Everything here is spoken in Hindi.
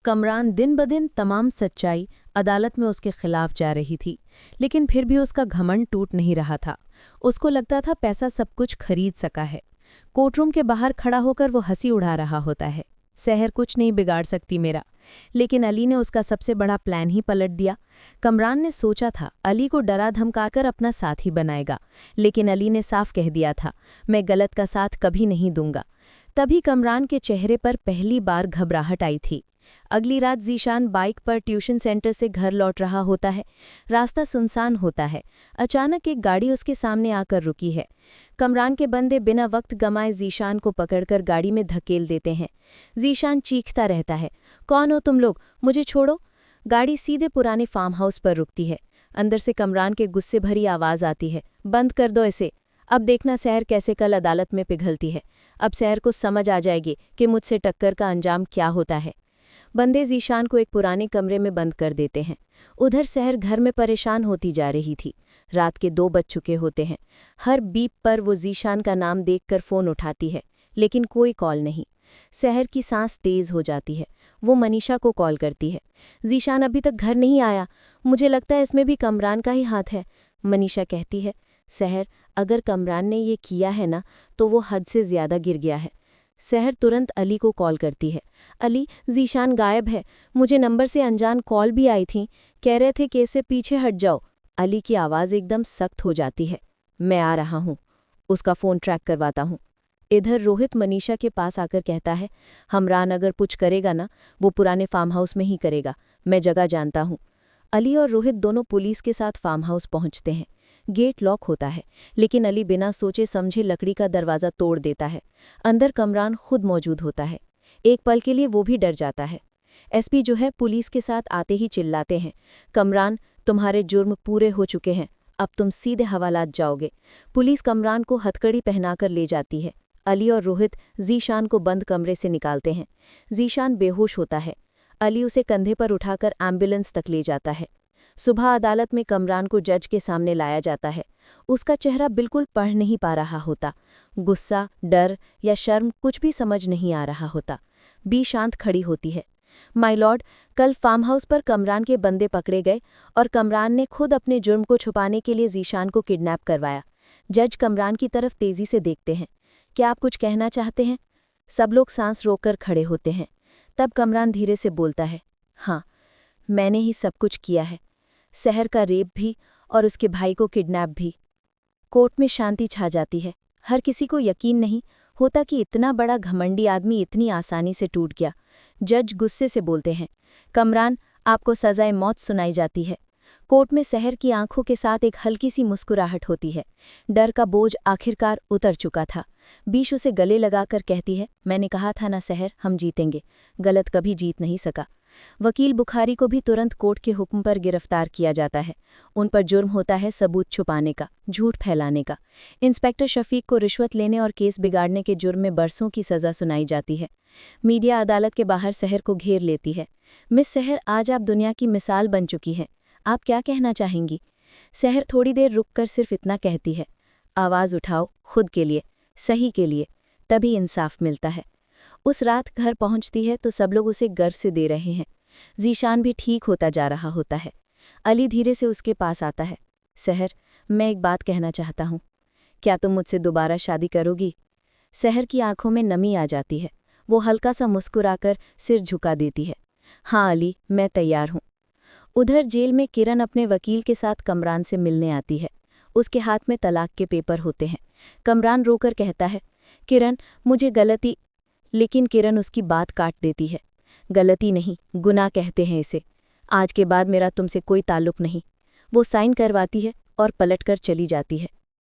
कमरान दिन ब दिन तमाम सच्चाई अदालत में उसके खिलाफ जा रही थी, लेकिन फिर भी उसका घमंड टूट नहीं रहा था। उसको लगता था पैसा सब कुछ खरीद सका है। कोर्टरूम के बाहर खड़ा होकर वो हंसी उड़ा रहा होता है, सहर कुछ नहीं बिगाड़ सकती मेरा। लेकिन अली ने उसका सबसे बड़ा प्लान ही पलट दिया। कमरान ने सोचा था अली को डरा धमकाकर अपना साथी बनाएगा, लेकिन अली ने साफ कह दिया था, मैं गलत का साथ कभी नहीं दूंगा। तभी कमरान के चेहरे पर पहली बार घबराहट आई थी। अगली रात ज़ीशान बाइक पर ट्यूशन सेंटर से घर लौट रहा होता है। रास्ता सुनसान होता है। अचानक एक गाड़ी उसके सामने आकर रुकी है। कमरान के बंदे बिना वक्त गंवाए ज़ीशान को पकड़कर गाड़ी में धकेल देते हैं। ज़ीशान चीखता रहता है, कौन हो तुम लोग, मुझे छोड़ो। गाड़ी सीधे पुराने फार्म हाउस पर रुकती है। अंदर से कमरान के गुस्से भरी आवाज़ आती है, बंद कर दो इसे। अब देखना सहर कैसे कल अदालत में पिघलती है। अब सहर को समझ आ जाएगी कि मुझसे टक्कर का अंजाम क्या होता है। बंदे ज़ीशान को एक पुराने कमरे में बंद कर देते हैं। उधर सहर घर में परेशान होती जा रही थी। रात के 2 बज चुके होते हैं। हर बीप पर वो ज़ीशान का नाम देखकर फ़ोन उठाती है, लेकिन कोई कॉल नहीं। सहर की सांस तेज़ हो जाती है। वो मनीषा को कॉल करती है, ज़ीशान अभी तक घर नहीं आया, मुझे लगता है इसमें भी कमरान का ही हाथ है। मनीषा कहती है, सहर अगर कमरान ने ये किया है ना, तो वो हद से ज़्यादा गिर गया है। सहर तुरंत अली को कॉल करती है, अली ज़ीशान गायब है, मुझे नंबर से अनजान कॉल भी आई थी, कह रहे थे कि इससे पीछे हट जाओ। अली की आवाज़ एकदम सख्त हो जाती है, मैं आ रहा हूँ, उसका फ़ोन ट्रैक करवाता हूँ। इधर रोहित मनीषा के पास आकर कहता है, हमरान अगर कुछ करेगा ना, वो पुराने फार्म हाउस में ही करेगा, मैं जगह जानता हूँ। अली और रोहित दोनों पुलिस के साथ फार्म हाउस पहुँचते हैं। गेट लॉक होता है, लेकिन अली बिना सोचे समझे लकड़ी का दरवाज़ा तोड़ देता है। अंदर कमरान खुद मौजूद होता है। एक पल के लिए वो भी डर जाता है। एसपी जो है पुलिस के साथ आते ही चिल्लाते हैं, कमरान तुम्हारे जुर्म पूरे हो चुके हैं, अब तुम सीधे हवालात जाओगे। पुलिस कमरान को हथकड़ी पहनाकर ले जाती है। अली और रोहित ज़ीशान को बंद कमरे से निकालते हैं। ज़ीशान बेहोश होता है। अली उसे कंधे पर उठाकर एम्बुलेंस तक ले जाता है। सुबह अदालत में कमरान को जज के सामने लाया जाता है। उसका चेहरा बिल्कुल पढ़ नहीं पा रहा होता। गुस्सा, डर या शर्म कुछ भी समझ नहीं आ रहा होता। बी शांत खड़ी होती है, माय लॉर्ड, कल फार्म हाउस पर कमरान के बंदे पकड़े गए और कमरान ने खुद अपने जुर्म को छुपाने के लिए ज़ीशान को किडनैप करवाया। जज कमरान की तरफ तेज़ी से देखते हैं, क्या आप कुछ कहना चाहते हैं? सब लोग सांस रोककर खड़े होते हैं। तब कमरान धीरे से बोलता है, हाँ, मैंने ही सब कुछ किया है, सहर का रेप भी और उसके भाई को किडनैप भी। कोर्ट में शांति छा जाती है। हर किसी को यकीन नहीं होता कि इतना बड़ा घमंडी आदमी इतनी आसानी से टूट गया। जज गुस्से से बोलते हैं, कमरान आपको सज़ाए मौत सुनाई जाती है। कोर्ट में सहर की आंखों के साथ एक हल्की सी मुस्कुराहट होती है। डर का बोझ आखिरकार उतर चुका था। बीश उसे गले लगाकर कहती है, मैंने कहा था ना सहर, हम जीतेंगे, गलत कभी जीत नहीं सका। वकील बुखारी को भी तुरंत कोर्ट के हुक्म पर गिरफ्तार किया जाता है। उन पर जुर्म होता है सबूत छुपाने का, झूठ फैलाने का। इंस्पेक्टर शफीक को रिश्वत लेने और केस बिगाड़ने के जुर्म में बरसों की सज़ा सुनाई जाती है। मीडिया अदालत के बाहर सहर को घेर लेती है। मिस सहर, आज आप दुनिया की मिसाल बन चुकी हैं, आप क्या कहना चाहेंगी? सहर थोड़ी देर रुककर सिर्फ इतना कहती है, आवाज़ उठाओ खुद के लिए, सही के लिए, तभी इंसाफ मिलता है। उस रात घर पहुंचती है तो सब लोग उसे गर्व से दे रहे हैं। ज़ीशान भी ठीक होता जा रहा होता है। अली धीरे से उसके पास आता है, सहर, मैं एक बात कहना चाहता हूँ, क्या तुम मुझसे दोबारा शादी करोगी? सहर की आंखों में नमी आ जाती है। वो हल्का सा मुस्कुराकर सिर झुका देती है, हाँ अली, मैं तैयार हूँ। उधर जेल में किरण अपने वकील के साथ कमरान से मिलने आती है। उसके हाथ में तलाक के पेपर होते हैं। कमरान रोकर कहता है, किरण मुझे गलती, लेकिन किरण उसकी बात काट देती है, गलती नहीं, गुनाह कहते हैं इसे, आज के बाद मेरा तुमसे कोई ताल्लुक नहीं। वो साइन करवाती है और पलटकर चली जाती है।